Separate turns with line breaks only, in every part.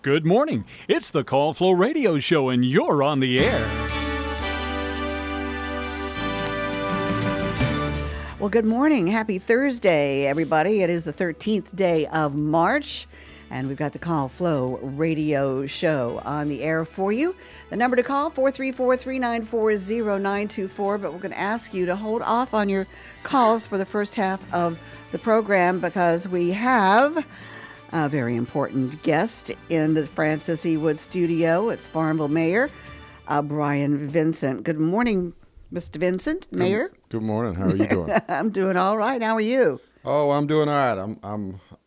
Good morning. It's the Call Flow Radio Show, and you're on the air.
Well, good morning. Happy Thursday, everybody. It is the 13th day of March, and we've got the Call Flow Radio Show on the air for you. The number to call, 434-394-0924, but we're going to ask you to hold off on your calls for the first half of the program because we have a very important guest in the Francis E. Wood studio. It's Farmville Mayor Brian Vincent. Good morning, Mr. Vincent, Mayor.
Good morning. How are you doing?
I'm doing all right. How are you?
Oh, I'm doing all right.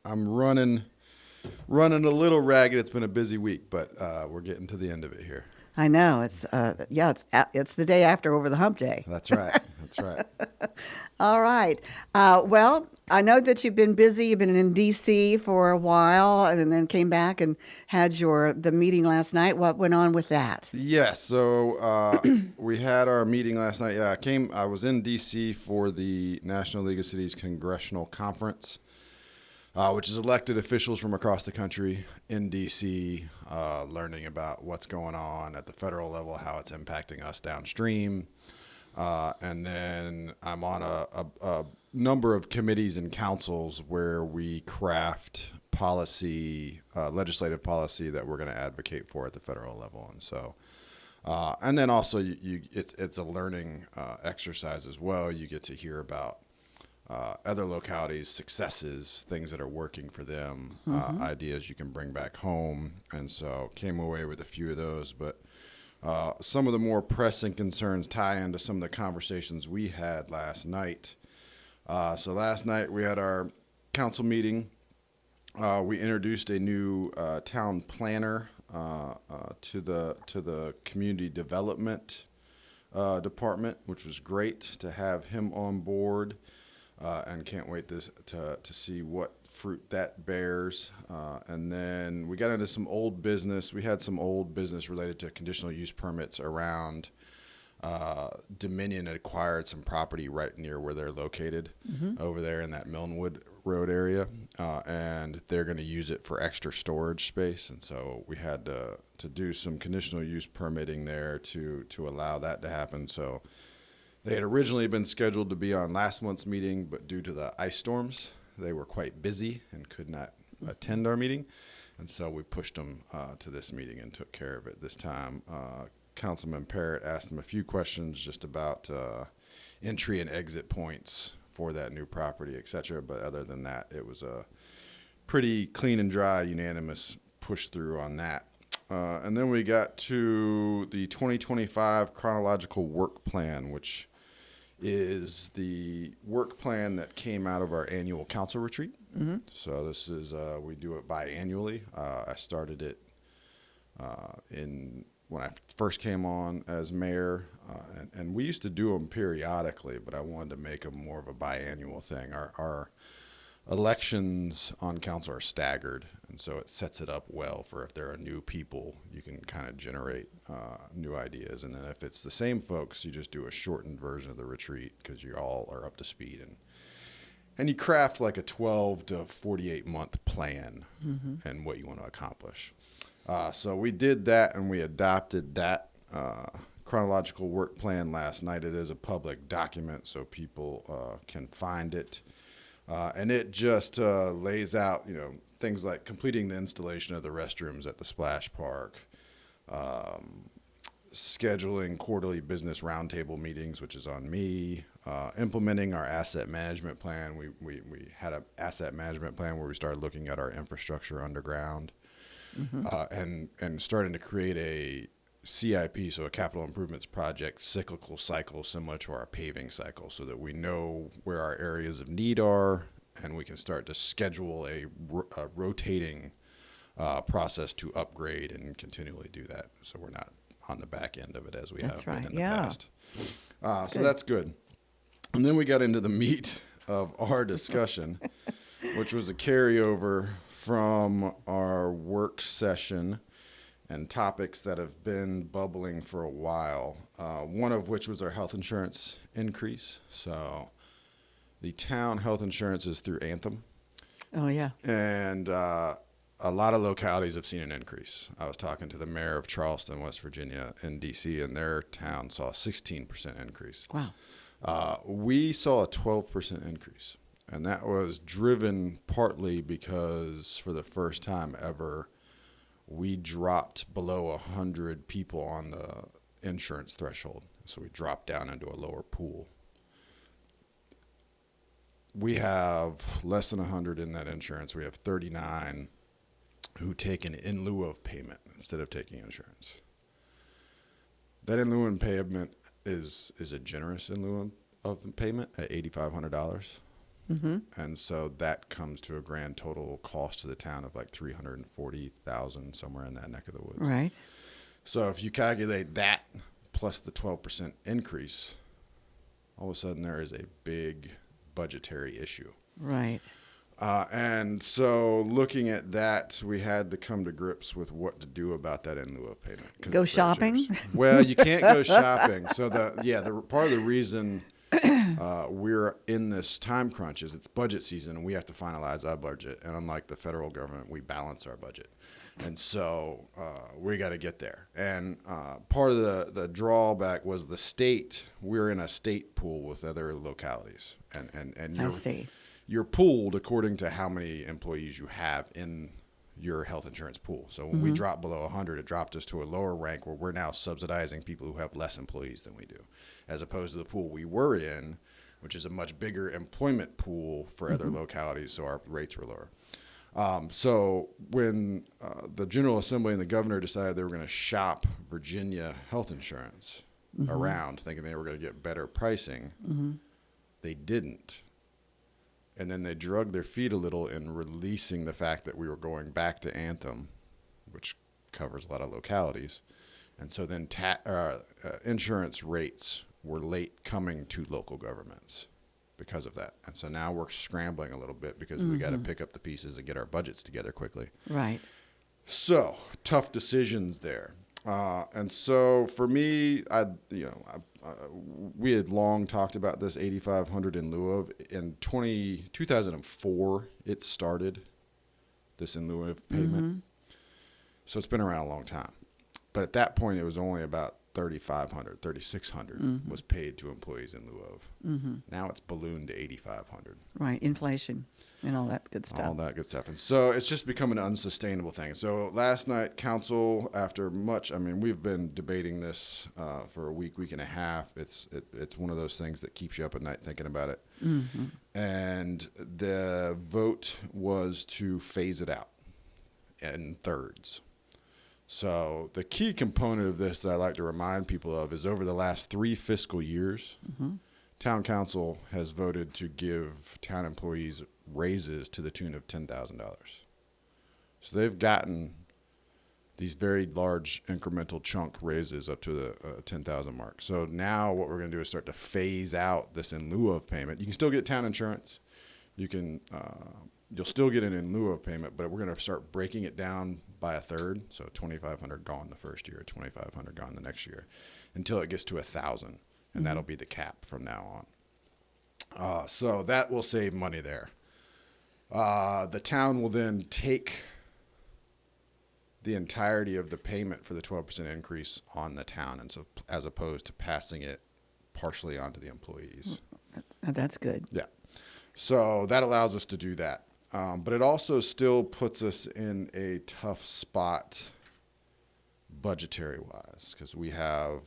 I'm running a little ragged. It's been a busy week, but we're getting to the end of it here.
I know. It's the day after over the hump day.
That's right. That's right.
All right. Well, I know that you've been busy. You've been in D.C. for a while, and then came back and had the meeting last night. What went on with that?
Yes. So we had our meeting last night. Yeah, I was in D.C. for the National League of Cities Congressional Conference, which is elected officials from across the country in D.C., learning about what's going on at the federal level, how it's impacting us downstream. And then I'm on a number of committees and councils where we craft policy, legislative policy that we're going to advocate for at the federal level. And so, and then also it's a learning exercise as well. You get to hear about other localities' successes, things that are working for them, ideas you can bring back home. And so came away with a few of those, but some of the more pressing concerns tie into some of the conversations we had last night. So last night we had our council meeting. We introduced a new town planner to the community development department, which was great to have him on board, and can't wait to see what fruit that bears. And then we got into some old business. We had some old business related to conditional use permits around Dominion had acquired some property right near where they're located over there in that Milnewood Road area. And they're going to use it for extra storage space. And so we had to do some conditional use permitting there to allow that to happen. So they had originally been scheduled to be on last month's meeting, but due to the ice storms, they were quite busy and could not attend our meeting. And so we pushed them to this meeting and took care of it this time. Councilman Parrott asked them a few questions just about entry and exit points for that new property, et cetera. But other than that, it was a pretty clean and dry, unanimous push through on that. And then we got to the 2025 chronological work plan, which is the work plan that came out of our annual council retreat. So this is, we do it biannually. I started it when I first came on as mayor, and we used to do them periodically, but I wanted to make them more of a biannual thing. Our elections on council are staggered, and so it sets it up well for if there are new people, you can kind of generate new ideas. And then if it's the same folks, you just do a shortened version of the retreat because you all are up to speed. And you craft like a 12 to 48 month plan and what you want to accomplish. So we did that, and we adopted that chronological work plan last night. It is a public document, so people can find it. And it just lays out, things like completing the installation of the restrooms at the Splash Park, scheduling quarterly business roundtable meetings, which is on me, implementing our asset management plan. We had an asset management plan where we started looking at our infrastructure underground, and starting to create a CIP, so a capital improvements project cyclical cycle similar to our paving cycle, so that we know where our areas of need are, and we can start to schedule a rotating process to upgrade and continually do that, so we're not on the back end of it as we have been in the past. So that's good. And then we got into the meat of our discussion, which was a carryover from our work session and topics that have been bubbling for a while, one of which was our health insurance increase. So the town health insurance is through Anthem.
Oh, yeah.
And a lot of localities have seen an increase. I was talking to the mayor of Charleston, West Virginia, in D.C., and their town saw a 16% increase.
Wow.
We saw a 12% increase, and that was driven partly because for the first time ever, we dropped below 100 people on the insurance threshold. So we dropped down into a lower pool. We have less than 100 in that insurance. We have 39 who take an in lieu of payment instead of taking insurance. That in lieu of payment is a generous in lieu of payment at $8,500.
Mm-hmm.
And so that comes to a grand total cost to the town of like $340,000, somewhere in that neck of the woods.
Right.
So if you calculate that plus the 12% increase, all of a sudden there is a big budgetary issue.
Right.
And so looking at that, we had to come to grips with what to do about that in lieu of payment.
Go shopping?
Well, you can't go shopping. So the part of the reason we're in this time crunch is it's budget season and we have to finalize our budget. And unlike the federal government, we balance our budget. And so we got to get there. And part of the drawback was the state. We're in a state pool with other localities. And
I see.
You're pooled according to how many employees you have in your health insurance pool. So when we dropped below 100, it dropped us to a lower rank where we're now subsidizing people who have less employees than we do, as opposed to the pool we were in, which is a much bigger employment pool for other localities, so our rates were lower. So when the General Assembly and the governor decided they were going to shop Virginia health insurance around, thinking they were going to get better pricing, they didn't. And then they drug their feet a little in releasing the fact that we were going back to Anthem, which covers a lot of localities. And so then insurance rates were late coming to local governments because of that. And so now we're scrambling a little bit because we got to pick up the pieces and get our budgets together quickly.
Right.
So tough decisions there. And so for me, we had long talked about this 8,500 in lieu of. In 2004, it started, this in lieu of payment. So it's been around a long time. But at that point, it was only about 3,500, 3,600 was paid to employees in lieu of. Now it's ballooned to 8,500.
Right. Inflation and all that good stuff.
All that good stuff. And so it's just become an unsustainable thing. So last night, council, after much, we've been debating this for a week and a half. It's one of those things that keeps you up at night thinking about it. And the vote was to phase it out in thirds. So the key component of this that I like to remind people of is over the last 3 fiscal years, town council has voted to give town employees raises to the tune of $10,000. So they've gotten these very large incremental chunk raises up to the 10,000 mark. So now what we're going to do is start to phase out this in lieu of payment. You can still get town insurance. You'll still get an in lieu of payment, but we're going to start breaking it down by a third. So 2,500 gone the first year, 2,500 gone the next year, until it gets to 1,000, and that'll be the cap from now on. So that will save money there. The town will then take the entirety of the payment for the 12% increase on the town, and so as opposed to passing it partially onto the employees.
That's good.
Yeah. So that allows us to do that. But it also still puts us in a tough spot budgetary-wise, because we have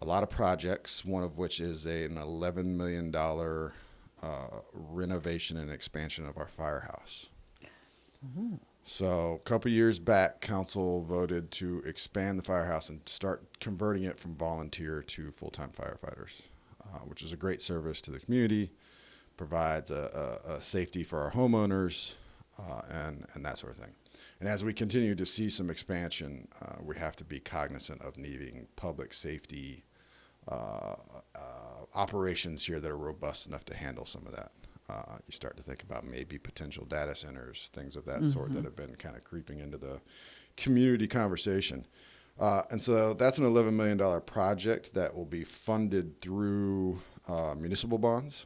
a lot of projects, one of which is an $11 million renovation and expansion of our firehouse. So a couple years back, council voted to expand the firehouse and start converting it from volunteer to full-time firefighters, which is a great service to the community, provides a safety for our homeowners, and that sort of thing. And as we continue to see some expansion, we have to be cognizant of needing public safety operations here that are robust enough to handle some of that. You start to think about maybe potential data centers, things of that sort that have been kind of creeping into the community conversation. And so that's an $11 million project that will be funded through municipal bonds.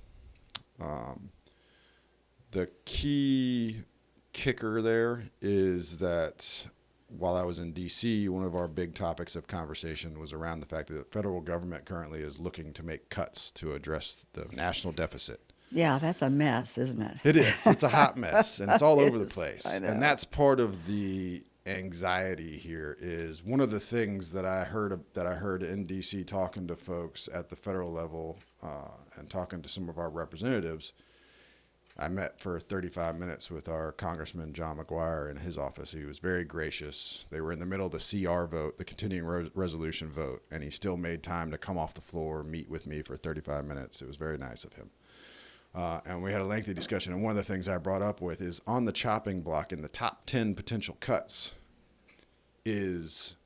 The key kicker there is that while I was in D.C., one of our big topics of conversation was around the fact that the federal government currently is looking to make cuts to address the national deficit.
Yeah, that's a mess, isn't it?
It is. It's a hot mess, and it's all over the
is.
place.
I know.
And that's part of the anxiety here. Is one of the things that I heard in D.C. talking to folks at the federal level and talking to some of our representatives. I met for 35 minutes with our Congressman John McGuire in his office. He was very gracious. They were in the middle of the CR vote, the continuing resolution vote, and he still made time to come off the floor, meet with me for 35 minutes. It was very nice of him. And we had a lengthy discussion. And one of the things I brought up with is on the chopping block in the top 10 potential cuts is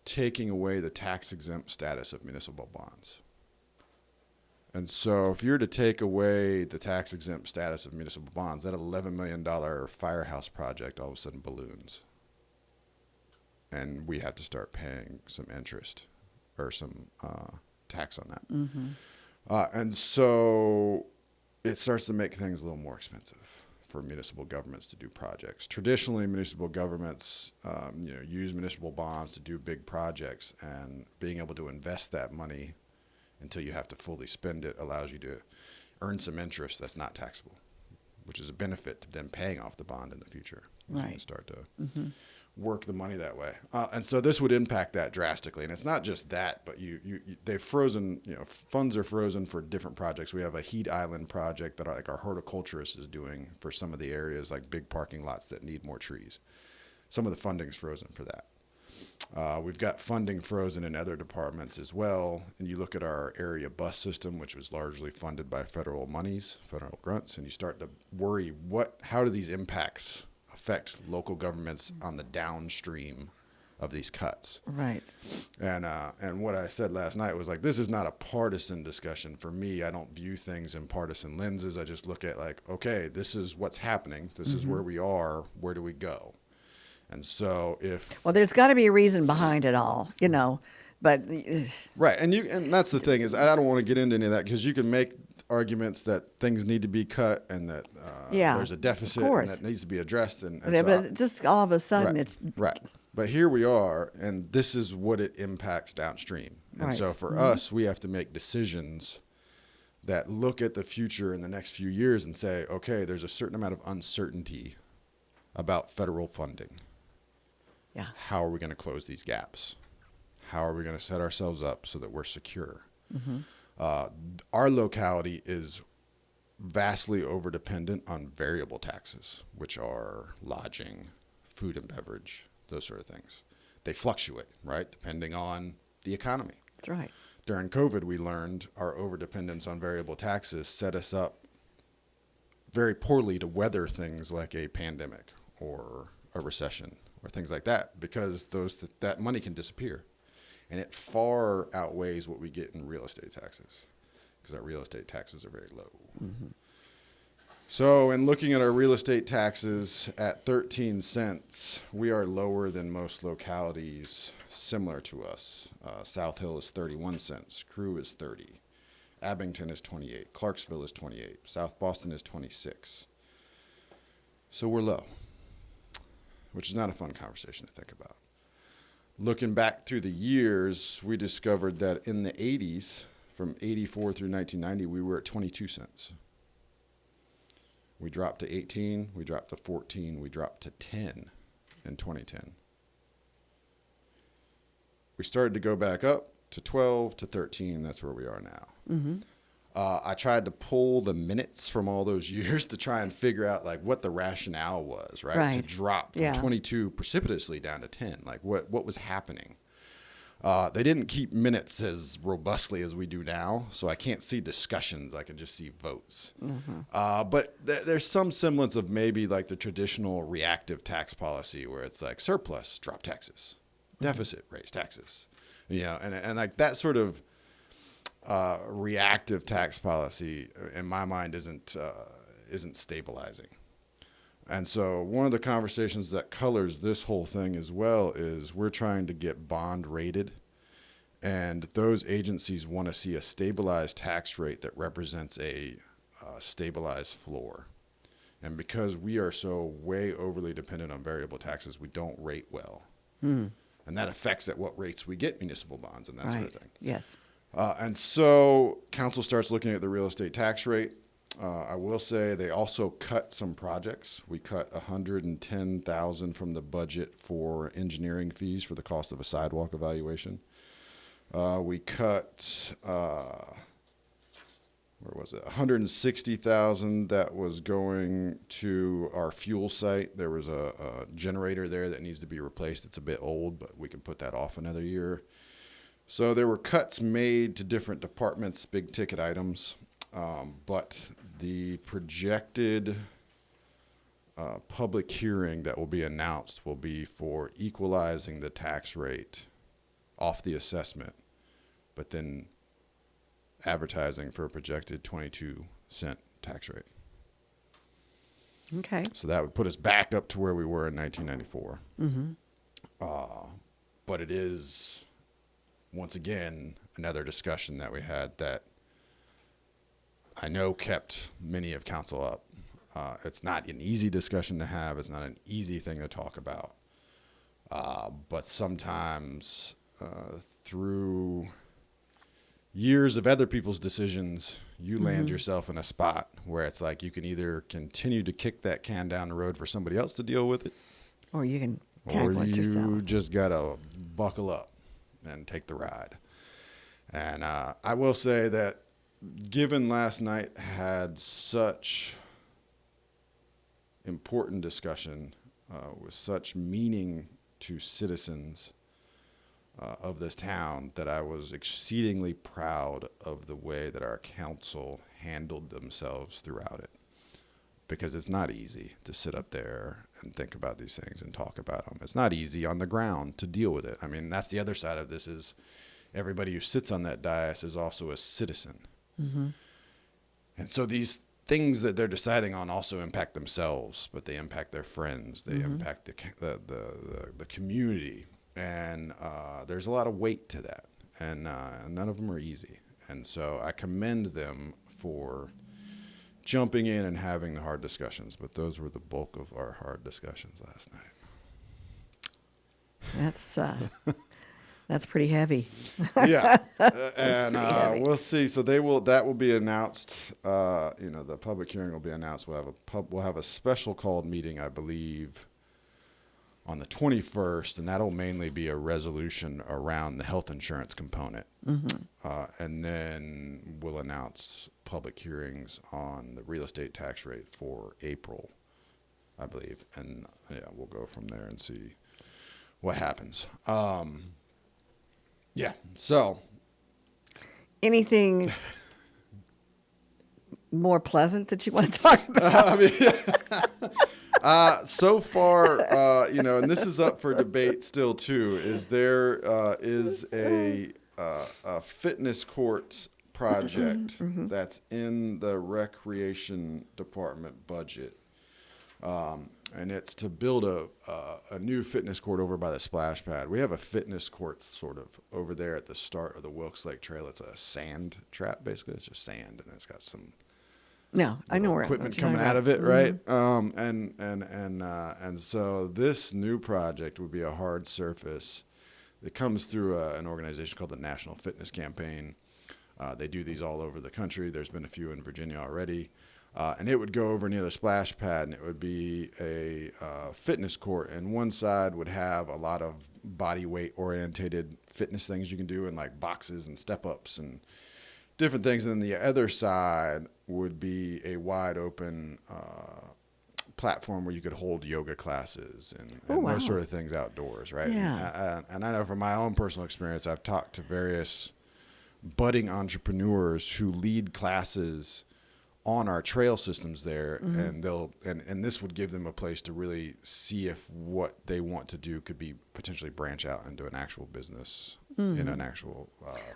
taking away the tax-exempt status of municipal bonds. And so if you're to take away the tax-exempt status of municipal bonds, that $11 million firehouse project all of a sudden balloons. And we have to start paying some interest or some tax on that. Mm-hmm. And so it starts to make things a little more expensive for municipal governments to do projects. Traditionally, municipal governments use municipal bonds to do big projects, and being able to invest that money until you have to fully spend it allows you to earn some interest that's not taxable, which is a benefit to them paying off the bond in the future.
Right.
You can start to work the money that way. And so this would impact that drastically. And it's not just that, but they've frozen, funds are frozen for different projects. We have a heat island project that our horticulturist is doing for some of the areas, like big parking lots that need more trees. Some of the funding's frozen for that. We've got funding frozen in other departments as well. And you look at our area bus system, which was largely funded by federal monies, federal grants, and you start to worry, how do these impacts affect local governments on the downstream of these cuts?
Right.
And what I said last night was like, this is not a partisan discussion for me. I don't view things in partisan lenses. I just look at like, okay, this is what's happening. This is where we are. Where do we go? And so well,
there's got to be a reason behind it all, but
right. And that's the thing is I don't want to get into any of that because you can make arguments that things need to be cut and that there's a deficit and that needs to be addressed.
But just all of a sudden
right,
it's
right. But here we are, and this is what it impacts downstream. And so for us, we have to make decisions that look at the future in the next few years and say, okay, there's a certain amount of uncertainty about federal funding.
Yeah.
How are we going to close these gaps? How are we going to set ourselves up so that we're secure? Our locality is vastly overdependent on variable taxes, which are lodging, food and beverage, those sort of things. They fluctuate, right, depending on the economy.
That's right.
During COVID, we learned our overdependence on variable taxes set us up very poorly to weather things like a pandemic or a recession or things like that, because that money can disappear, and it far outweighs what we get in real estate taxes, because our real estate taxes are very low. So in looking at our real estate taxes at 13 cents, we are lower than most localities similar to us. South Hill is 31 cents, Crew is 30, Abington is 28, Clarksville is 28, South Boston is 26. So we're low, which is not a fun conversation to think about. Looking back through the years, we discovered that in the 80s, from 84 through 1990, we were at 22 cents. We dropped to 18, we dropped to 14, we dropped to 10 in 2010. We started to go back up to 12 to 13, that's where we are now. I tried to pull the minutes from all those years to try and figure out like what the rationale was, right? To drop from 22 precipitously down to 10. Like what was happening? They didn't keep minutes as robustly as we do now, so I can't see discussions. I can just see votes. But there's some semblance of maybe like the traditional reactive tax policy where it's like surplus, drop taxes, deficit, raise taxes. And like that sort of reactive tax policy, in my mind, isn't stabilizing. And so one of the conversations that colors this whole thing as well is we're trying to get bond rated, and those agencies want to see a stabilized tax rate that represents a stabilized floor. And because we are so way overly dependent on variable taxes, we don't rate well. And that affects at what rates we get municipal bonds and that sort of thing.
Yes.
And so council starts looking at the real estate tax rate. I will say they also cut some projects. We cut $110,000 from the budget for engineering fees for the cost of a sidewalk evaluation. We cut, $160,000 that was going to our fuel site. There was a generator there that needs to be replaced. It's a bit old, but we can put that off another year. So there were cuts made to different departments, big ticket items, but the projected public hearing that will be announced will be for equalizing the tax rate off the assessment, but then advertising for a projected 22-cent tax rate.
Okay.
So that would put us back up to where we were in 1994. But it is, once again, another discussion that we had that I know kept many of council up. It's not an easy discussion to have. It's not an easy thing to talk about. But sometimes through years of other people's decisions, you land yourself in a spot where it's like you can either continue to kick that can down the road for somebody else to deal with it,
Or you can tackle it yourself.
you just got to buckle up and take the ride. And I will say that given last night had such important discussion with such meaning to citizens of this town, that I was exceedingly proud of the way that our council handled themselves throughout it. Because it's not easy to sit up there and think about these things and talk about them. It's not easy on the ground to deal with it. I mean, that's the other side of this, is everybody who sits on that dais is also a citizen. And so these things that they're deciding on also impact themselves, but they impact their friends. They impact the community. And there's a lot of weight to that. And none of them are easy. And so I commend them for jumping in and having the hard discussions. But those were the bulk of our hard discussions last night.
That's pretty heavy.
Yeah, and
pretty heavy.
we'll see. So that will be announced. The public hearing will be announced. We'll have a special called meeting, I believe, on the 21st, and that'll mainly be a resolution around the health insurance component. And then we'll announce public hearings on the real estate tax rate for April, I believe. And yeah, we'll go from there and see what happens. Yeah. So
Anything more pleasant that you want to talk about?
So far, and this is up for debate still too, is there is a fitness court project that's in the recreation department budget. And it's to build a new fitness court over by the splash pad. We have a fitness court sort of over there at the start of the Wilkes Lake Trail. It's a sand trap, basically. It's just sand, and it's got some
I know where
equipment
what you're
coming
talking
out of
about.
it, right? And so this new project would be a hard surface. It comes through an organization called the National Fitness Campaign. They do these all over the country. There's been a few in Virginia already. And it would go over near the splash pad, and it would be a fitness court. And one side would have a lot of body weight orientated fitness things you can do, and like boxes and step ups and different things. And then the other side would be a wide open platform where you could hold yoga classes and
wow.
those sort of things outdoors, right?
Yeah.
And I know from my own personal experience, I've talked to various budding entrepreneurs who lead classes on our trail systems there, and and this would give them a place to really see if what they want to do could be potentially branch out into an actual business in an actual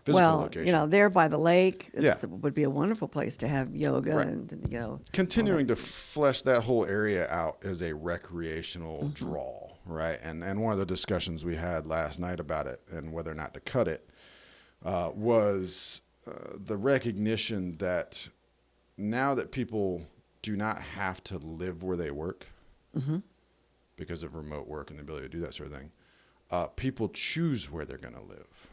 physical location.
There by the lake,
Yeah.
would be a wonderful place to have yoga
Right.
and
Continuing to flesh that whole area out as a recreational draw, right? And one of the discussions we had last night about it and whether or not to cut it was the recognition that now that people do not have to live where they work because of remote work and the ability to do that sort of thing. People choose where they're going to live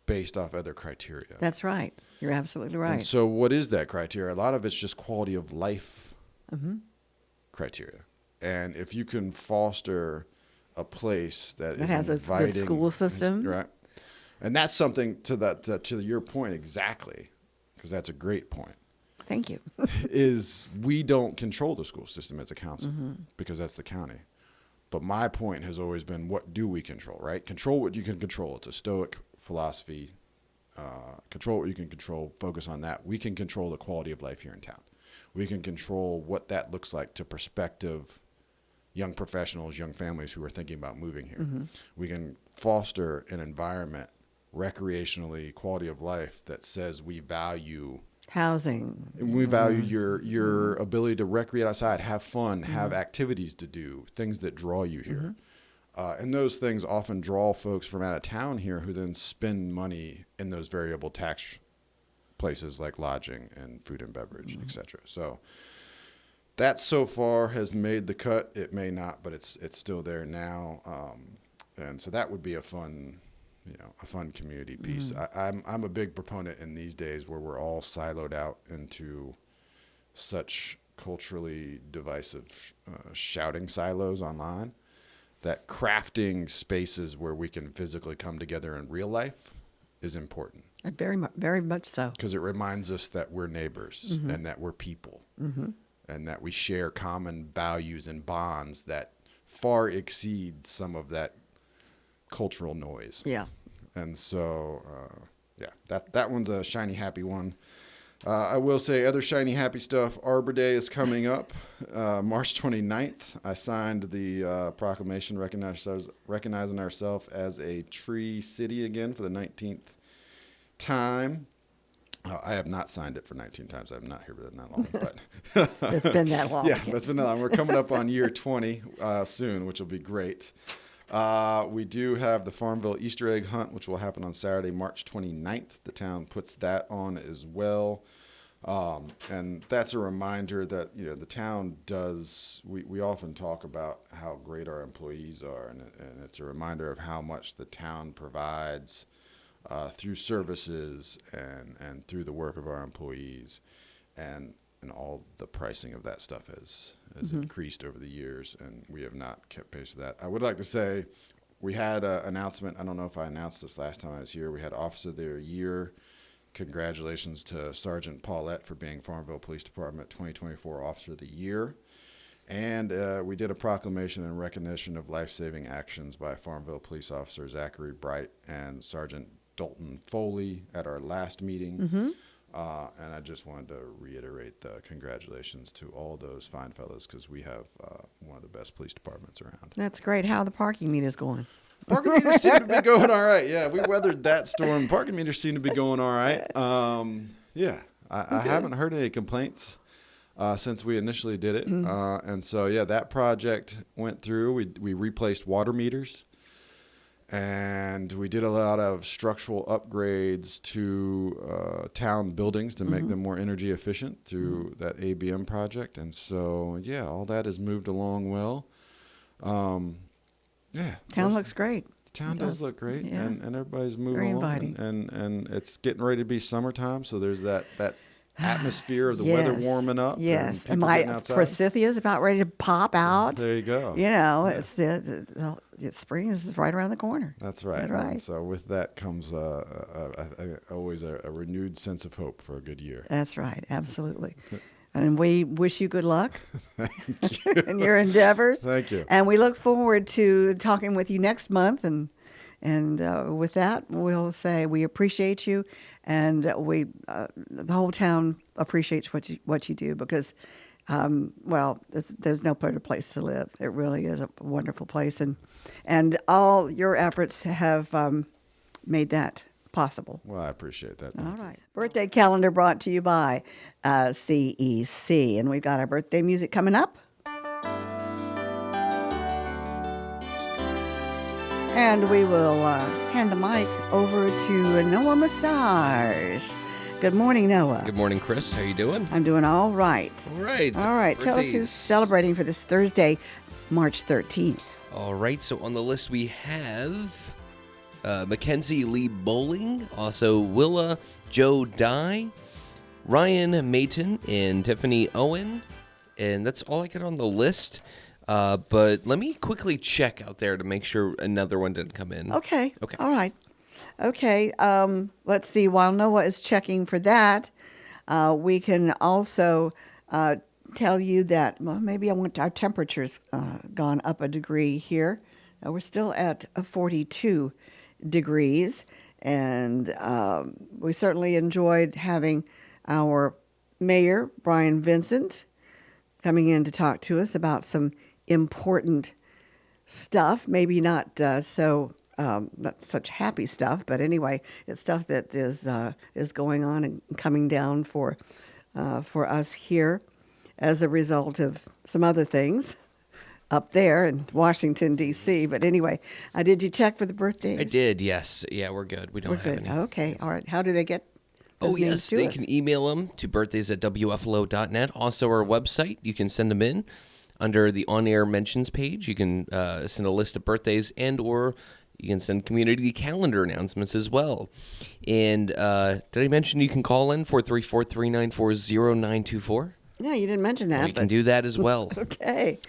based off other criteria.
That's right. You're absolutely right.
And so what is that criteria? A lot of it's just quality of life criteria. And if you can foster a place that is
has a
inviting,
good school system.
right? And that's something to your point exactly, because that's a great point.
Thank you.
Is we don't control the school system as a council because that's the county. But my point has always been, what do we control, right? Control what you can control. It's a Stoic philosophy. Control what you can control. Focus on that. We can control the quality of life here in town. We can control what that looks like to prospective young professionals, young families who are thinking about moving here. We can foster an environment, recreationally, quality of life that says we value
Housing.
we value your ability to recreate outside, have fun, have activities to do, things that draw you here. And those things often draw folks from out of town here who then spend money in those variable tax places like lodging and food and beverage, et cetera. So that so far has made the cut. It may not, but it's still there now. And so that would be a fun community piece. I'm a big proponent in these days where we're all siloed out into such culturally divisive shouting silos online, that crafting spaces where we can physically come together in real life is important.
Very much so.
Because it reminds us that we're neighbors and that we're people and that we share common values and bonds that far exceed some of that cultural noise.
Yeah.
And so, that one's a shiny, happy one. I will say other shiny, happy stuff. Arbor Day is coming up, March 29th. I signed the proclamation recognizing ourselves as a tree city again for the 19th time. I have not signed it for 19 times. I'm not here for that long. But
It's been that long.
Yeah, it's been that long. We're coming up on year 20 soon, which will be great. We do have the Farmville Easter egg hunt, which will happen on Saturday, March 29th. The town puts that on as well. And that's a reminder that, the town does, we often talk about how great our employees are, and it's a reminder of how much the town provides through services and through the work of our employees. And all the pricing of that stuff has increased over the years, and we have not kept pace with that. I would like to say we had an announcement. I don't know if I announced this last time I was here. We had Officer of the Year. Congratulations to Sergeant Paulette for being Farmville Police Department 2024 Officer of the Year. And we did a proclamation in recognition of life-saving actions by Farmville Police Officer Zachary Bright and Sergeant Dalton Foley at our last meeting. And I just wanted to reiterate the congratulations to all those fine fellows, because we have one of the best police departments around.
That's great. How are the parking meters going?
Parking meters seem to be going all right. Yeah, we weathered that storm. Parking meters seem to be going all right. I haven't heard any complaints since we initially did it. And so, that project went through. We replaced water meters. And we did a lot of structural upgrades to town buildings to make them more energy efficient through that ABM project. And so, all that has moved along well.
Town looks great.
The town does look great, and everybody's moving along. And it's getting ready to be summertime, so there's that atmosphere of the weather warming up.
Yes, and my forsythia is about ready to pop out.
There you go.
It's spring is right around the corner.
That's right.
That's right.
And so with that comes always a renewed sense of hope for a good year.
That's right, absolutely. And we wish you good luck
Thank you.
in your endeavors.
Thank you.
And we look forward to talking with you next month. And with that, we'll say we appreciate you, and the whole town appreciates what you do, because, there's no better place to live. It really is a wonderful place, and all your efforts have made that possible.
Well, I appreciate that.
All right. Birthday calendar brought to you by CEC. And we've got our birthday music coming up. And we will hand the mic over to Noah Massage. Good morning, Noah.
Good morning, Chris. How you doing?
I'm doing all right.
All right.
All right. Tell us who's celebrating for this Thursday, March 13th.
All right. So on the list we have Mackenzie Lee Bowling, also Willa Joe Dye, Ryan Mayton, and Tiffany Owen. And that's all I got on the list. But let me quickly check out there to make sure another one didn't come in.
Okay.
Okay.
All right. Okay. Let's see. While Noah is checking for that, we can also tell you that maybe our temperature's gone up a degree here. We're still at 42 degrees, and we certainly enjoyed having our mayor, Brian Vincent, coming in to talk to us about some important stuff, maybe not not such happy stuff, but anyway, it's stuff that is going on and coming down for us here as a result of some other things up there in Washington, D.C. But anyway, did you check for the birthdays?
I did, yes. Yeah, we're good. We don't have
Good.
any.
Okay, all right. How do they get those names
yes,
to
they
us?
can email them to birthdays@wflo.net. Also, our website, you can send them in under the on-air mentions page. You can send a list of birthdays or you can send community calendar announcements as well. And did I mention you can call in 434-394-0924?
Yeah, you didn't mention that.
You can do that as well.
Okay.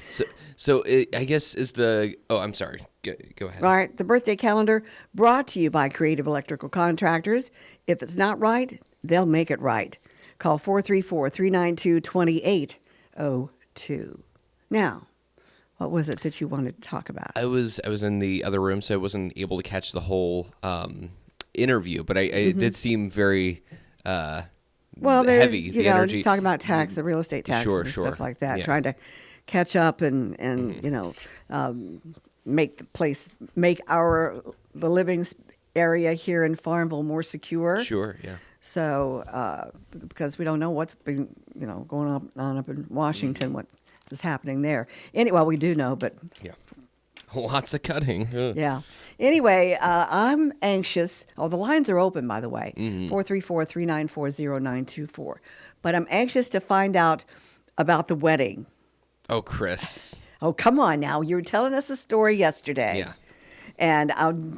So I guess is I'm sorry. Go ahead.
All right. The birthday calendar brought to you by Creative Electrical Contractors. If it's not right, they'll make it right. Call 434-392-2802. Now, what was it that you wanted to talk about?
I was in the other room, so I wasn't able to catch the whole interview, but it did seem very
well, there's,
heavy. The energy.
just talking about the real estate taxes and stuff like that, trying to catch up and make the living area here in Farmville more secure.
Sure, yeah.
So, because we don't know what's been, going on up in Washington, what is happening there. Anyway, well, we do know, but
Yeah. Lots of cutting.
yeah. Anyway, I'm anxious. Oh, the lines are open, by the way, 434-394-0924. But I'm anxious to find out about the wedding.
Oh, Chris.
Oh, come on now. You were telling us a story yesterday.
Yeah.
And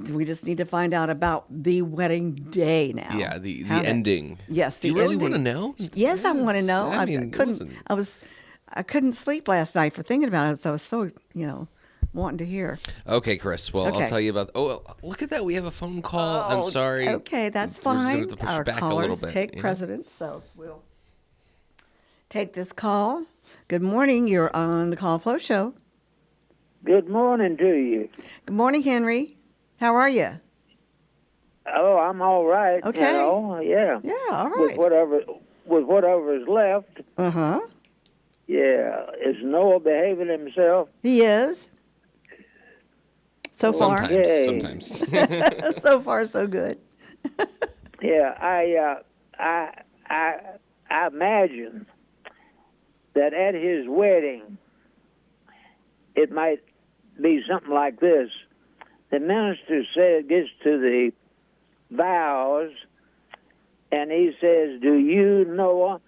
we just need to find out about the wedding day now.
Yeah, the ending.
Yes, the
ending. Do you really
ending.
want to know?
Yes, I want to know.
I mean,
I couldn't sleep last night for thinking about it. So I was so, wanting to hear.
Okay, Chris. Well,
Okay.
I'll tell you about. Oh, look at that. We have a phone call. I'm sorry.
Okay, that's
We're just gonna
fine.
have to push
Our
back a little
callers
bit,
take
you know?
precedence, so we'll take this call. Good morning. You're on the Call Flow Show.
Good morning to you.
Good morning, Henry. How are you?
Oh, I'm all right.
Okay.
Yeah.
Yeah, all right.
With whatever's left.
Uh-huh.
Yeah. Is Noah behaving himself?
He is. So far.
Sometimes.
So far, so good.
Yeah. I imagine that at his wedding, it might be something like this. The minister gets to the vows, and he says, "Do you, Noah?"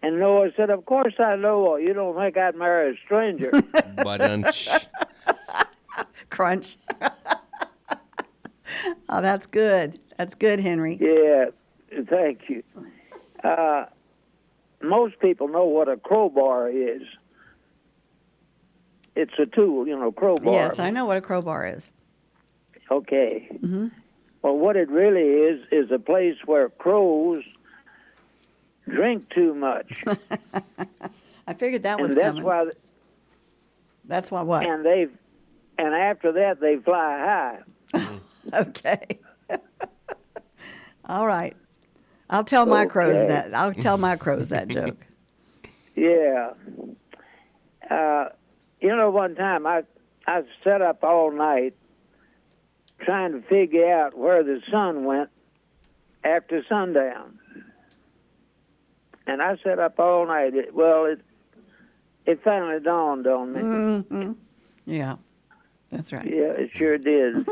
And Noah said, "Of course I know. You don't think I'd marry a stranger?"
Bunch.
Crunch. Oh, that's good. That's good, Henry.
Yeah, thank you. Most people know what a crowbar is. It's a tool, crowbar.
Yes, I know what a crowbar is.
Okay.
Mm-hmm.
Well, what it really is a place where crows drink too much.
I figured that was
and that's
coming.
why.
That's why what?
And after that they fly high.
Okay. All right. I'll tell my crows
Okay.
that. I'll tell my crows that joke.
Yeah. One time I sat up all night trying to figure out where the sun went after sundown. And I sat up all night. It finally dawned on me.
Mm-hmm. Yeah, that's right.
Yeah, it sure did.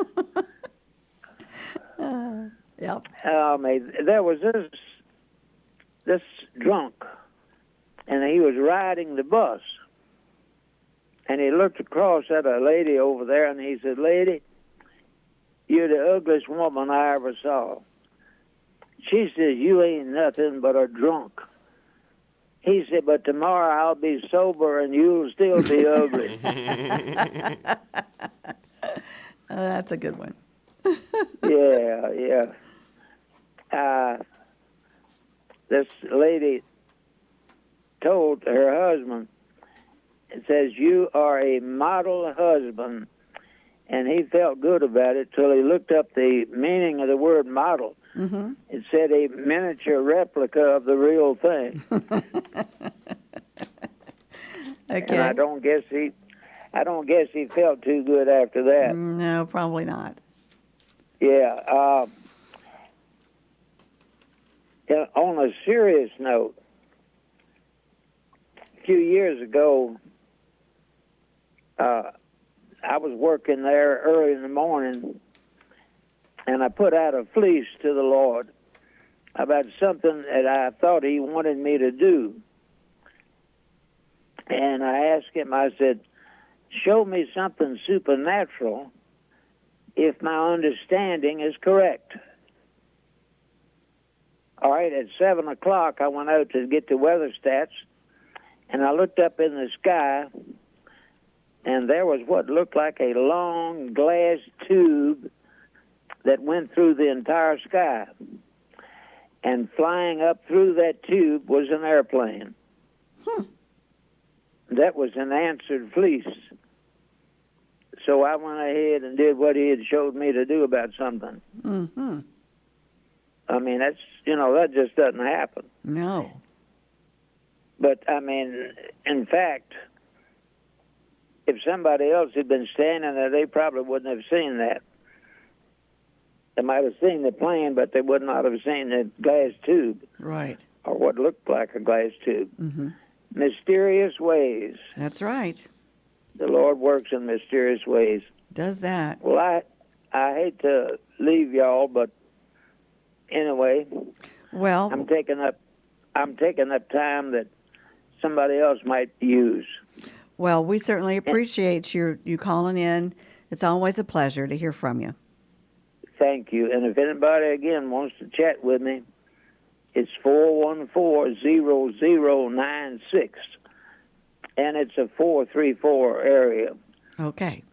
Yep.
There was this this drunk, and he was riding the bus. And he looked across at a lady over there, and he said, "Lady, you're the ugliest woman I ever saw." She says, "You ain't nothing but a drunk." He said, "But tomorrow I'll be sober, and you'll still be ugly."
That's a good one.
Yeah. This lady told her husband, it says, "You are a model husband." And he felt good about it till he looked up the meaning of the word model. Mm-hmm. It said a miniature replica of the real thing.
Okay.
And I don't guess he felt too good after that.
No, probably not.
Yeah. On a serious note, a few years ago, I was working there early in the morning, and I put out a fleece to the Lord about something that I thought he wanted me to do. And I asked him, I said, "Show me something supernatural if my understanding is correct." All right, at 7 o'clock, I went out to get the weather stats, and I looked up in the sky, and there was what looked like a long glass tube that went through the entire sky. And flying up through that tube was an airplane. That was an answered fleece. So I went ahead and did what he had showed me to do about something.
Mm-hmm.
I mean, that's, that just doesn't happen.
No.
But, I mean, in fact, if somebody else had been standing there, they probably wouldn't have seen that. They might have seen the plane, but they would not have seen the glass tube.
Right.
Or what looked like a glass tube.
Mm-hmm.
Mysterious ways.
That's right.
The Lord works in mysterious ways.
Does that.
Well, I hate to leave y'all, but anyway,
Well,
I'm taking up time that somebody else might use.
Well, we certainly appreciate you calling in. It's always a pleasure to hear from you.
Thank you. And if anybody, again, wants to chat with me, it's 414-0096. And it's a 434 area.
Okay.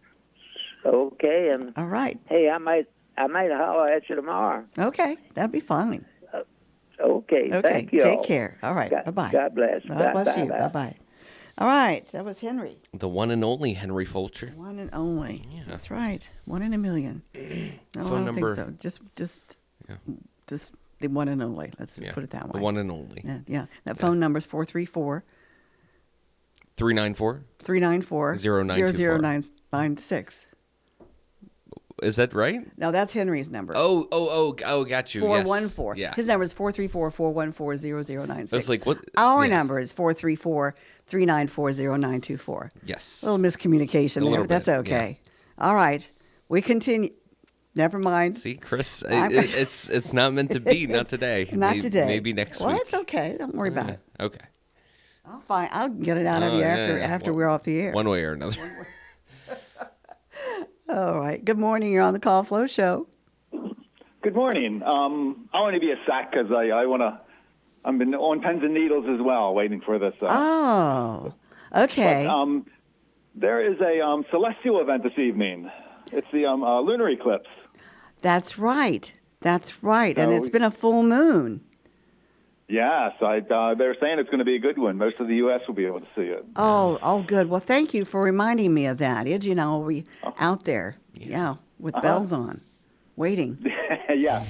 Okay. And
all right.
Hey, I might holler at you tomorrow.
Okay. That'd be fine.
Okay. Thank you.
Take care. All right. Bye-bye.
God bless.
God bless you. Bye-bye. All right. That was Henry.
The one and only Henry Fulcher.
One and only. Yeah. That's right. 1 in a million. No,
Phone
I don't
number.
think so. Just the one and only. Let's just put it that way.
The one and only.
Yeah. That phone number is 434
394
394 0096.
Is that right?
No, that's Henry's number.
Oh, got you.
414.
Yes. Yeah.
His number is 434-414-0096.
That's like what?
Our number is 434-394-0924.
Yes.
A little miscommunication there, but that's
bit,
okay. Yeah. All right. We continue. Never mind.
See, Chris, it's not meant to be. Not today.
Today.
Maybe next week.
Well, it's okay. Don't worry about it.
Okay.
I'll get it out of you after we're off the air.
One way or another.
All right. Good morning. You're on the Call Flow Show.
Good morning. I want to be a sack because I've been on pens and needles as well, waiting for this.
Oh, okay.
But, there is a celestial event this evening. It's the lunar eclipse.
That's right. And
So
it's been a full moon.
Yes, they're saying it's going to be a good one. Most of the U.S. will be able to see it.
Oh, good. Well, thank you for reminding me of that. We'll be out there, with bells on, waiting.
Yeah.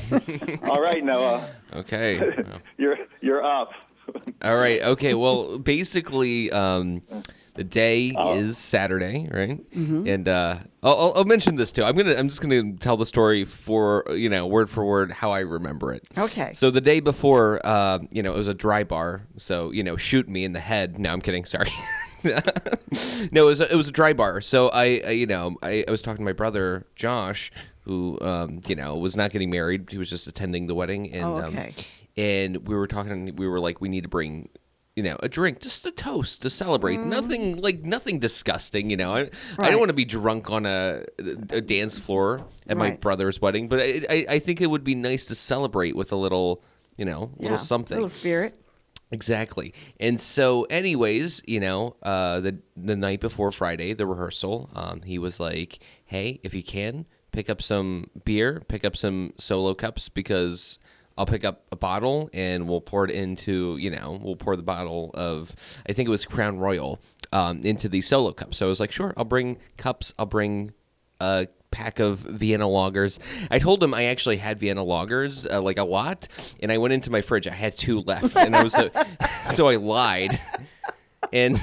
All right, Noah.
Okay.
You're up.
All right. Okay. Well, basically, the day is Saturday, right? Mm-hmm. And I'll mention this too. I'm just gonna tell the story for word for word how I remember it.
Okay.
So the day before, it was a dry bar. So shoot me in the head. No, I'm kidding. Sorry. No, it was a dry bar. So I was talking to my brother Josh, who was not getting married. He was just attending the wedding, and
okay.
and we were talking. We were like, we need to bring, a drink, just a toast to celebrate. Nothing disgusting. I don't want to be drunk on a dance floor at my brother's wedding, but I think it would be nice to celebrate with a little, little something,
little spirit.
Exactly. And so, anyways, the night before Friday, the rehearsal, he was like, "Hey, if you can, pick up some beer, pick up some solo cups, because I'll pick up a bottle and we'll pour it into, we'll pour the bottle of, I think it was Crown Royal, into the solo cups." So I was like, "Sure, I'll bring cups. I'll bring a pack of Vienna lagers." I told him I actually had Vienna lagers, like a lot, and I went into my fridge. I had 2 left, and I was so I lied. And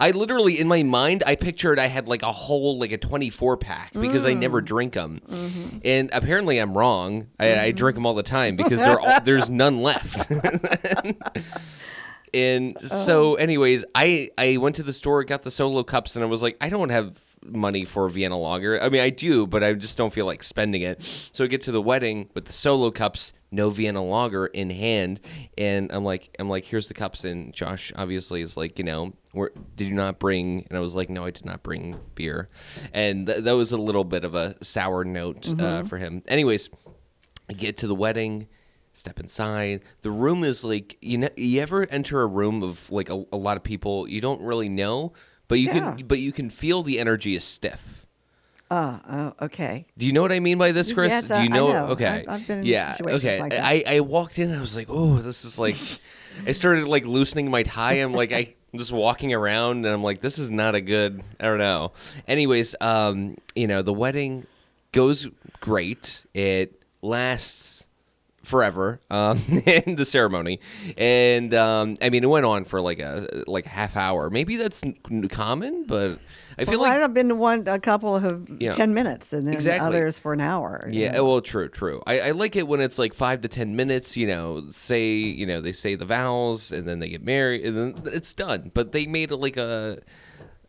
I literally, in my mind, I pictured I had like a whole, like a 24 pack, because I never drink them. And apparently I'm wrong. I drink them all the time, because there's none left. And so anyways, I went to the store, got the solo cups, and I was like, I don't have money for Vienna lager. I mean, I do, but I just don't feel like spending it. So I get to the wedding with the solo cups, no Vienna lager in hand, and I'm like, here's the cups. And Josh obviously is like, did you not bring? And I was like, no, I did not bring beer. And that was a little bit of a sour note for him. Anyways, I get to the wedding, step inside. The room is like, you ever enter a room of like a lot of people you don't really know, but you can feel the energy is stiff.
Okay.
Do you know what I mean by this, Chris?
Yes,
Do you know?
I know.
Okay.
I've been in situations
okay.
like that.
I walked in. I was like, oh, this is like. I started like loosening my tie. I'm like, I'm just walking around, and I'm like, this is not a good. I don't know. Anyways, the wedding goes great. It lasts forever, in the ceremony, and I mean, it went on for like a half hour. Maybe that's common, but I feel like
I've been to a couple of 10 minutes, and then others for an hour.
Yeah, well, true. I like it when it's like 5 to 10 minutes. They say the vows, and then they get married, and then it's done. But they made it like a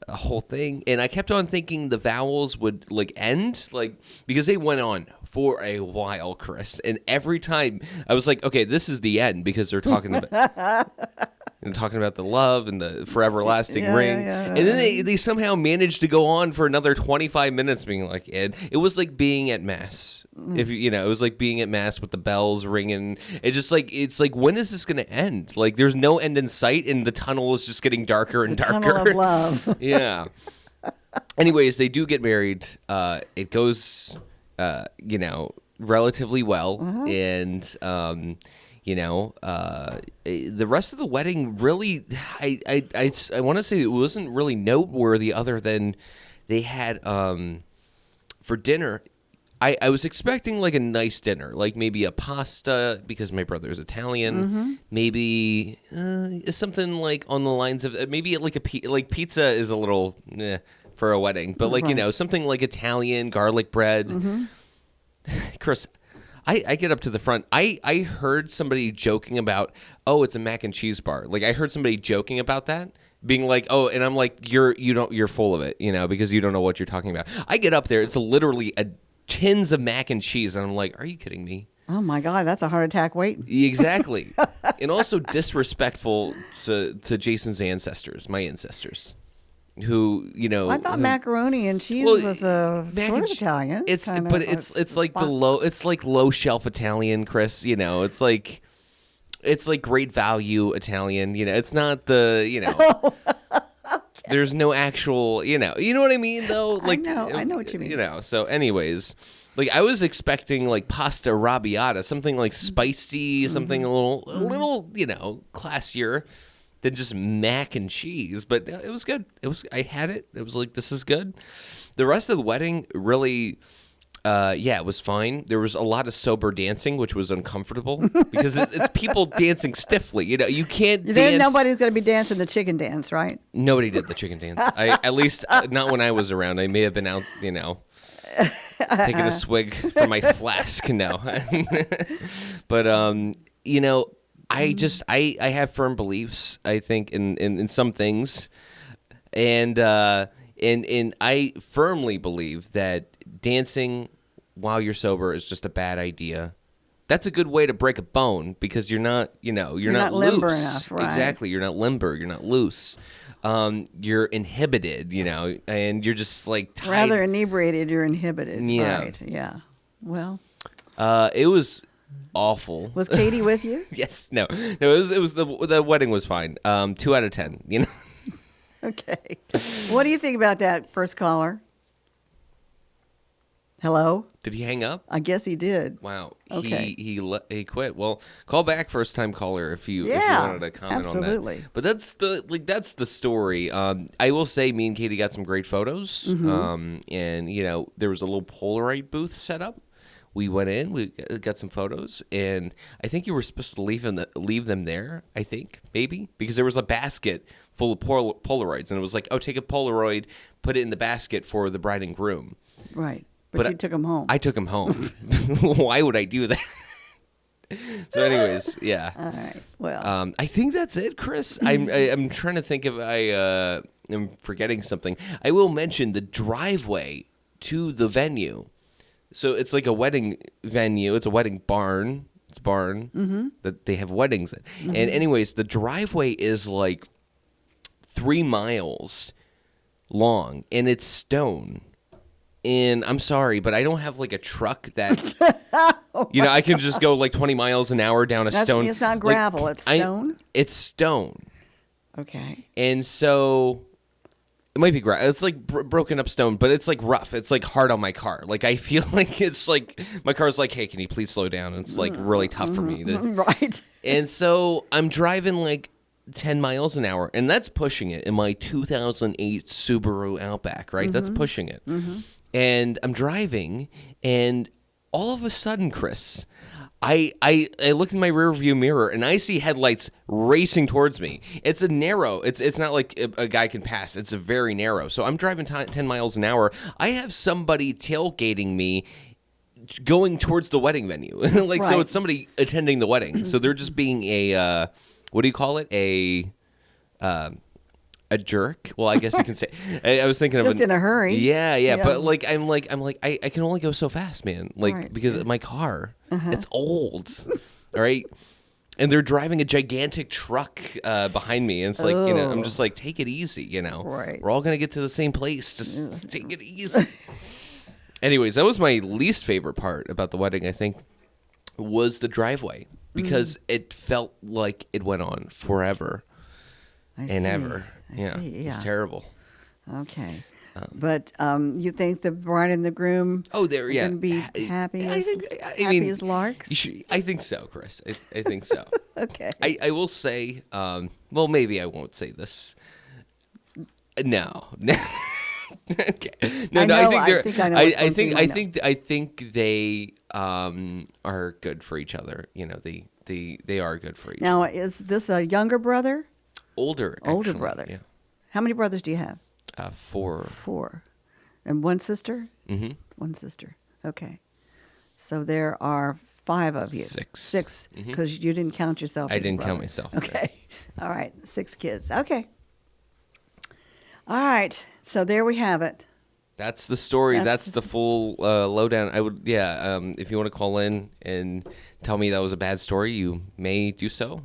whole thing, and I kept on thinking the vows would like end, like, because they went on for a while, Chris, and every time I was like, okay, this is the end, because they're talking about the love and the forever lasting ring, and then they somehow managed to go on for another 25 minutes, being like, it was like being at mass. If it was like being at mass with the bells ringing. It's like, when is this going to end? Like, there's no end in sight, and the tunnel is just getting darker and darker.
Tunnel of love.
Yeah. Anyways, they do get married. It goes, relatively well, and the rest of the wedding really, I want to say it wasn't really noteworthy, other than they had for dinner. I was expecting like a nice dinner, like maybe a pasta, because my brother's Italian. Maybe something like on the lines of maybe like pizza is a little for a wedding, but like something like Italian garlic bread. Chris, I get up to the front. I heard somebody joking about, oh, it's a mac and cheese bar. Like, I heard somebody joking about that, being like, oh, and I'm like, you're full of it, because you don't know what you're talking about. I get up there, it's literally tins of mac and cheese, and I'm like, are you kidding me?
Oh my God, that's a heart attack waiting.
Exactly. And also disrespectful to Jason's ancestors, my ancestors. Who
I thought macaroni and cheese was a sort of Italian.
It's like low shelf Italian, Chris. It's like great value Italian. It's not the okay. There's no actual you know what I mean though. Like
I know what you mean.
So anyways, like I was expecting like pasta arrabbiata, something like spicy, something a little classier than just mac and cheese, but it was good. I had it. It was like, this is good. The rest of the wedding really, it was fine. There was a lot of sober dancing, which was uncomfortable because it's people dancing stiffly. You can't dance.
Nobody's going to be dancing the chicken dance, right? Nobody
did the chicken dance. At least not when I was around. I may have been out, taking a swig from my flask. No, but I have firm beliefs, I think, in some things, and I firmly believe that dancing while you're sober is just a bad idea. that's a good way to break a bone because you're not, you're not loose.
limber enough, right?
Exactly. You're not limber. You're not loose. You're inhibited, and you're just like tied.
Rather inebriated, you're inhibited.
Yeah.
Right. Yeah. Well,
it was awful.
was Katie with you?
Yes. No. It was the wedding was fine. 2 out of 10.
Okay. What do you think about that first caller? Hello?
Did he hang up?
I guess he did.
Wow.
Okay.
He quit. Well, call back first time caller if you wanted to comment
absolutely.
on that. But that's the story. I will say me and Katie got some great photos. And there was a little Polaroid booth set up. We went in, we got some photos, and I think you were supposed to leave them there, I think, maybe, because there was a basket full of Polaroids, and it was like, oh, take a Polaroid, put it in the basket for the bride and groom.
Right. But you took him home.
I took him home. Why would I do that? So anyways, yeah.
All right. Well.
I think that's it, Chris. I'm trying to think if I am forgetting something. I will mention the driveway to the venue. So it's like a wedding venue. It's a wedding barn. It's a barn that they have weddings in. And anyways, the driveway is like 3 miles long, and it's stone. And I'm sorry, but I don't have like a truck that, I can just go like 20 miles an hour down a stone.
It's not gravel. It's stone?
It's stone.
Okay.
And so it might be gravel. It's like broken up stone, but it's like rough. It's like hard on my car. Like I feel like it's like my car's like, hey, can you please slow down? And it's like really tough for me.
Right.
And so I'm driving like 10 miles an hour, and that's pushing it in my 2008 Subaru Outback, right? That's pushing it. And I'm driving, and all of a sudden, Chris, I look in my rearview mirror, and I see headlights racing towards me. It's a narrow. It's not like a guy can pass. It's a very narrow. So I'm driving 10 miles an hour. I have somebody tailgating me going towards the wedding venue. So it's somebody attending the wedding. So they're just being a, what do you call it? A jerk. Well, I guess you can say. I was thinking
just in a hurry.
Yeah. But I can only go so fast, man. Because my car, it's old. All right. And they're driving a gigantic truck behind me, and it's like I'm just like, take it easy,
Right.
We're all gonna get to the same place. Just take it easy. Anyways, that was my least favorite part about the wedding. I think was the driveway because it felt like it went on forever. Ever. Yeah. It's terrible.
Okay. But you think the bride and the groom
they're
going to be happy as larks?
I think so, Chris. I think so.
Okay.
I will say, well, maybe I won't say this. No. Okay. No, I think they are good for each other. They are good for each other.
Now, is this a younger brother?
Older
brother.
Yeah.
How many brothers do you have?
4.
4. And one sister?
Mm-hmm.
One sister. Okay. So there are 5 of you.
6.
Because you didn't count yourself.
I didn't count myself.
Okay. All right. 6 kids. Okay. All right. So there we have it. That's
the story. That's the full lowdown. I would, if you want to call in and tell me that was a bad story, you may do so.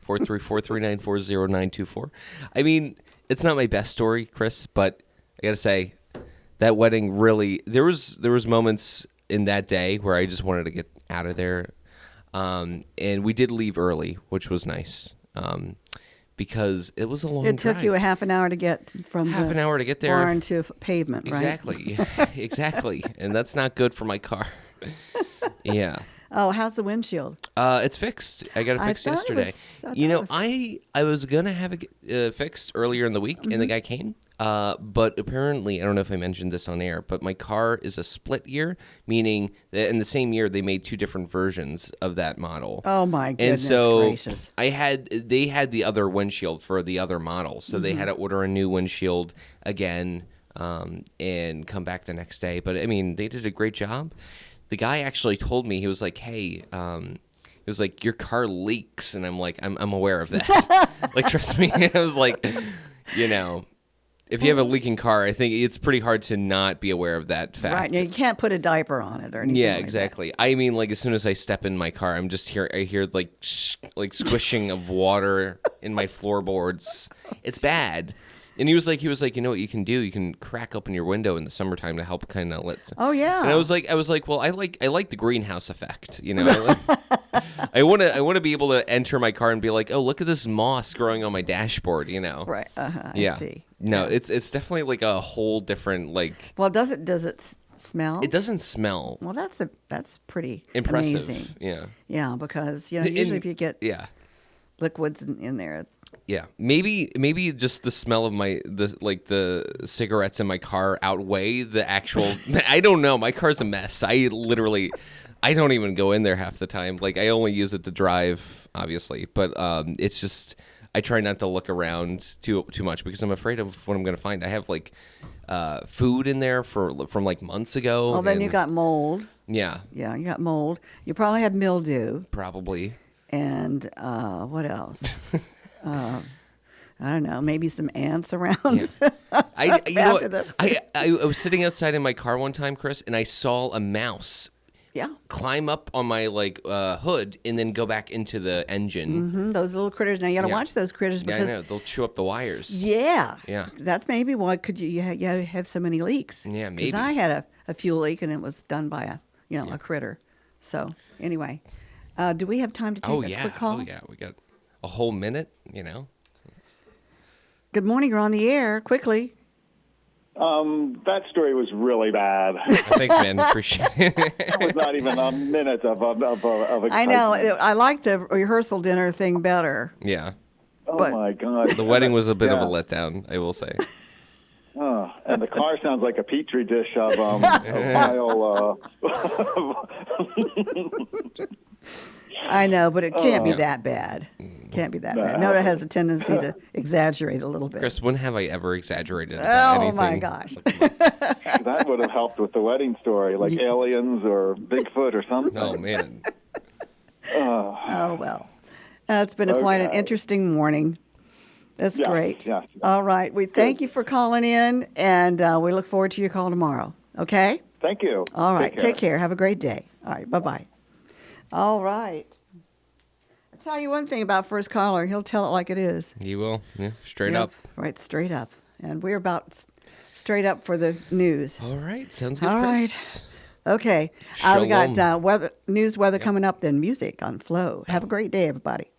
434-394-0924. I mean, it's not my best story, Chris, but I got to say that wedding really, there was moments in that day where I just wanted to get out of there. And we did leave early, which was nice. Because it was a long drive.
It took you a half an hour to get from
an hour to get there.
Barn to pavement, right?
Exactly. Exactly. And that's not good for my car. Yeah.
Oh, how's the windshield?
It's fixed. I got it fixed yesterday. I was gonna have it fixed earlier in the week, and the guy came. But apparently, I don't know if I mentioned this on air, but my car is a split year, meaning that in the same year they made 2 different versions of that model.
Oh my goodness
and so
gracious!
They had the other windshield for the other model, so they had to order a new windshield again, and come back the next day. But I mean, they did a great job. The guy actually told me, he was like, hey, it was like, your car leaks. And I'm like, I'm aware of that. Like, trust me. I was like, if you have a leaking car, I think it's pretty hard to not be aware of that fact.
Right. Now, you can't put a diaper on it or anything.
Yeah,
like
exactly. I mean, like as soon as I step in my car, I hear like squishing of water in my floorboards. It's bad. And he was like, you know what you can do? You can crack open your window in the summertime to help kind of let.
Oh yeah.
And I was like, well, I like the greenhouse effect. You know, I want to be able to enter my car and be like, oh, look at this moss growing on my dashboard. You know.
Right. I
Yeah.
see.
No,
Yeah.
it's definitely like a whole different like.
Well, does it smell?
It doesn't smell
Well, that's pretty
impressive.
amazing.
Yeah.
Yeah, because usually if you get
Yeah.
liquids in there.
Yeah, maybe just the smell of the cigarettes in my car outweigh the actual. I don't know. My car's a mess. I don't even go in there half the time. Like I only use it to drive, obviously. But it's just I try not to look around too much because I'm afraid of what I'm going to find. I have like food in there from like months ago.
Well, then you got mold.
Yeah,
Yeah, you got mold. You probably had mildew.
probably.
And what else? I don't know. Maybe some ants around.
I
After the-
I was sitting outside in my car one time, Chris, and I saw a mouse
Yeah.
climb up on my hood and then go back into the engine.
Hmm, those little critters. Now you got to
Yeah.
watch those critters
Yeah, I
because
know they'll chew up the wires.
yeah,
Yeah.
that's maybe why you have so many leaks.
Yeah,
Because
maybe.
I had a fuel leak and it was done by a critter. So anyway, do we have time to take a quick call?
Oh yeah, we got a whole minute. You know.
Good morning. You're on the air. Quickly.
That story was really bad.
Thanks, man. Appreciate it.
It was not even a minute of excitement.
I know. I like the rehearsal dinner thing better.
Yeah,
Oh
but-
my God.
the wedding was a bit of a
Yeah.
letdown, I will say.
Oh, and the car sounds like a petri dish of vile.
I know, but it can't be that bad. Can't be that bad. Noda has a tendency to exaggerate a little bit.
Chris, when have I ever exaggerated about
Oh
anything?
my gosh.
That would have helped with the wedding story, like aliens or Bigfoot or something.
Oh man.
Oh well. It's been quite an interesting morning. That's
Yeah,
great.
yeah.
All right. We thank you for calling in, and we look forward to your call tomorrow. Okay?
Thank you.
All right. Take care. Have a great day. All right. Bye-bye. All right. I'll tell you one thing about first caller. He'll tell it like it is.
You will. Yeah, straight
Yep,
up.
Right, straight up. And we're about straight up for the news.
All right. Sounds good,
All
Chris.
Okay. We
Shalom.
got weather coming up, then music on Flow. Have a great day, everybody.